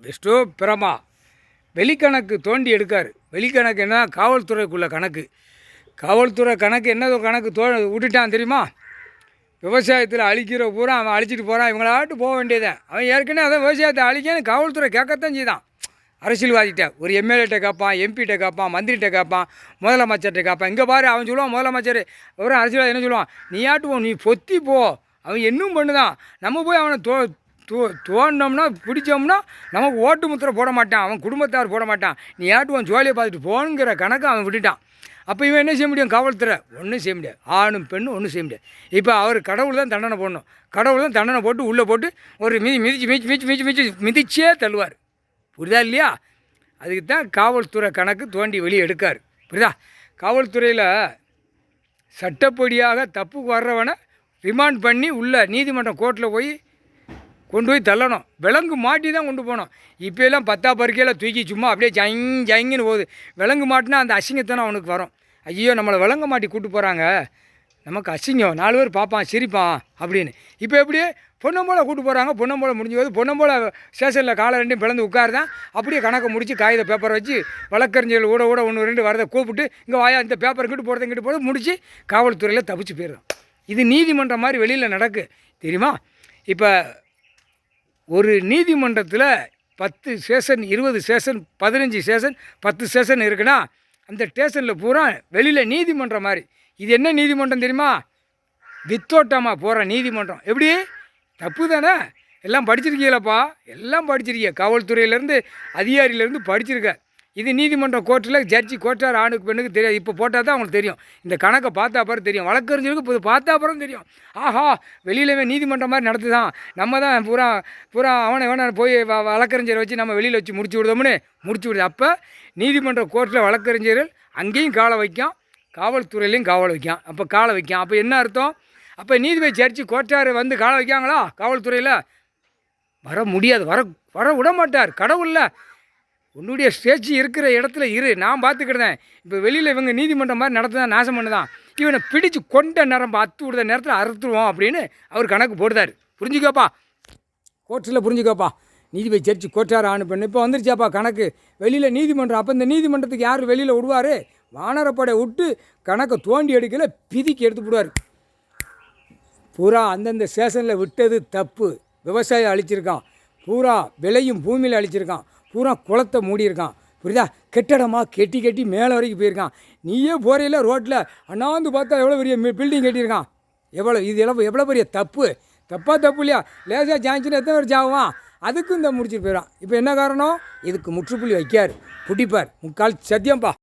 பெஸ்ட்டோ பிரமா வெளிக்கணக்கு தோண்டி எடுக்கார். வெளிக்கணக்கு என்ன? காவல்துறைக்குள்ள கணக்கு. காவல்துறை கணக்கு என்னதோ கணக்கு விட்டுட்டான் தெரியுமா? விவசாயத்தில் அழிக்கிற பூரா அவன் அழிச்சிட்டு போகிறான். இவங்களாட்டு போக வேண்டியதான். அவன் ஏற்கனவே அதை விவசாயத்தை அழிக்கன்னு காவல்துறை கேட்கத்தான் செய்தான். அரசியல்வாதிகிட்ட ஒரு எம்எல்ஏட்ட கேட்பான், எம்பிகிட்ட கேட்பான், மந்திரிகிட்ட கேட்பான், முதலமைச்சர்கிட்ட கேட்பான். இங்கே பாரு அவன் சொல்லுவான், முதலமைச்சர் ஒரு அரசியல்வாதி என்ன சொல்லுவான், நீ ஆட்டுவோம், நீ பொத்தி போ. அவன் இன்னும் பண்ணுதான். நம்ம போய் அவனை தோண்டினோம்னா பிடிச்சோம்னா நமக்கு ஓட்டு முத்திரை போட மாட்டான், அவன் குடும்பத்தார் போட மாட்டான். நீ ஆட்டுவான் ஜோலியை பார்த்துட்டு போனுங்கிற கணக்கை அவன் விட்டுட்டான். அப்போ இவன் என்ன செய்ய முடியும்? காவல்துறை ஒன்றும் செய்ய முடியாது. ஆணும் பெண்ணும் ஒன்றும் செய்ய முடியாது. இப்போ அவர் கடவுள் தான் தண்டனை போடணும். கடவுள் தான் தண்டனை போட்டு உள்ளே போட்டு ஒரு மிதிச்சே தள்ளுவார். புரியுதா இல்லையா? அதுக்கு தான் காவல்துறை கணக்கு தோண்டி வெளியே எடுக்கார். புரியுதா? காவல்துறையில் சட்டப்படியாக தப்புக்கு வர்றவனை ரிமாண்ட் பண்ணி உள்ள நீதிமன்றம் கோர்ட்டில் கொண்டு போய் தள்ளணும். விலங்கு மாட்டி தான் கொண்டு போகணும். இப்போலாம் 10 பருக்கையில் தூக்கி சும்மா அப்படியே ஜங்கின்னு போகுது. விலங்கு மாட்டினா அந்த அசிங்கத்தானே அவனுக்கு வரும். ஐயோ நம்மளை விலங்கு மாட்டி கூப்பிட்டு போகிறாங்க, நமக்கு அசிங்கம், 4 பேர் பார்ப்பான் சிரிப்பான் அப்படின்னு. இப்போ எப்படியே பொன்னம்போல கூப்பிட்டு போகிறாங்க. பொன்னம்போல முடிஞ்சு போது பொன்னம்போல ஸ்டேஷனில் காலை ரெண்டையும் பிளந்து உட்காருதான். அப்படியே கணக்கை முடித்து காகித பேப்பரை வச்சு வழக்கறிஞர்கள் கூட 1 2 வரதை கூப்பிட்டு இங்கே வாயா இந்த பேப்பர் இங்கிட்டு போகிறது முடித்து காவல்துறையில் தப்பிச்சு போயிடும். இது நீதிமன்றம் மாதிரி வெளியில் நடக்கு தெரியுமா? இப்போ ஒரு நீதிமன்றத்தில் 10 ஸ்டேஷன் 20 ஸ்டேஷன் 15 ஸ்டேஷன் 10 ஸ்டேஷன் இருக்குன்னா அந்த ஸ்டேஷனில் பூரா வெளியில் நீதிமன்றம் மாதிரி. இது என்ன நீதிமன்றம் தெரியுமா? வித்தோட்டமாக போகிற நீதிமன்றம். எப்படி? தப்பு தானே? எல்லாம் படிச்சிருக்கீங்களப்பா, எல்லாம் படிச்சிருக்கீங்க. காவல்துறையிலேருந்து அதிகாரியிலேருந்து படிச்சிருக்க. இது நீதிமன்றம் கோர்ட்டில் ஜட்ஜி கோர்ட்டார் ஆணுக்கு பெண்ணுக்கு தெரியாது. இப்போ போட்டால் தான் அவங்களுக்கு தெரியும். இந்த கணக்கை பார்த்தா அப்புறம் தெரியும். வழக்கறிஞருக்கு இப்போ பார்த்தா அப்புறம் தெரியும். ஆஹா வெளியிலவே நீதிமன்றம் மாதிரி நடத்துதான், நம்ம தான் பூரா அவனை போய் வழக்கறிஞரை வச்சு நம்ம வெளியில் வச்சு முடிச்சு விடுதோம்னு முடிச்சு விடுது. அப்போ நீதிமன்ற கோர்ட்டில் வழக்கறிஞர்கள் அங்கேயும் காலை வைக்கும், காவல்துறையிலையும் காவல் வைக்கும். அப்போ காலை வைக்கும். அப்போ என்ன அர்த்தம்? அப்போ நீதிபதி ஜட்ஜி கோர்ட்டார் வந்து காலை வைக்காங்களா? காவல்துறையில் வர முடியாது, வர விட மாட்டார். கடவுளில் உன்னுடைய ஸ்டேஜ் இருக்கிற இடத்துல இரு, நான் பார்த்துக்கிட்டேன். இப்போ வெளியில் இவங்க நீதிமன்றம் மாதிரி நடத்துதான், நாசம் பண்ணுதான். இவனை பிடிச்சி கொண்ட நரம்பு அத்து விடுத நேரத்தில் அறுத்துருவோம் அப்படின்னு அவர் கணக்கு போடுதார். புரிஞ்சுக்கப்பா, கோர்ட்டில் புரிஞ்சுக்கப்பா. நீதிபதி ஜட்ஜி கோர்ட்டார் ஆணு பெண்ணு இப்போ வந்துருச்சாப்பா கணக்கு வெளியில் நீதிமன்றம். அப்போ இந்த நீதிமன்றத்துக்கு யார் வெளியில் விடுவார்? வானரப்படை விட்டு கணக்கை தோண்டி எடுக்கல பிதிக்கி எடுத்து விடுவார். பூரா அந்தந்த ஸ்டேஷனில் விட்டது தப்பு. விவசாயம் அழிச்சிருக்கான், பூரா விளையும் பூமியில் அழிச்சிருக்கான், பூரா குளத்தை மூடியிருக்கான். புரியுதா? கெட்டடமாக கெட்டி மேலே வரைக்கும் போயிருக்கான். நீயே போகிறையில் ரோட்டில் அண்ணாந்து பார்த்தா எவ்வளோ பெரிய பில்டிங் கட்டியிருக்கான். எவ்வளோ பெரிய தப்பு இல்லையா? லேசாக ஜாயின்ச்சுன்னா எத்தனை பேர் ஜாகுவான்? அதுக்கும் இந்த முடிச்சுட்டு போயிடான். இப்போ என்ன காரணம்? இதுக்கு முற்றுப்புள்ளி வைக்கார், பிடிப்பார். முக்கால் சத்தியம்பா.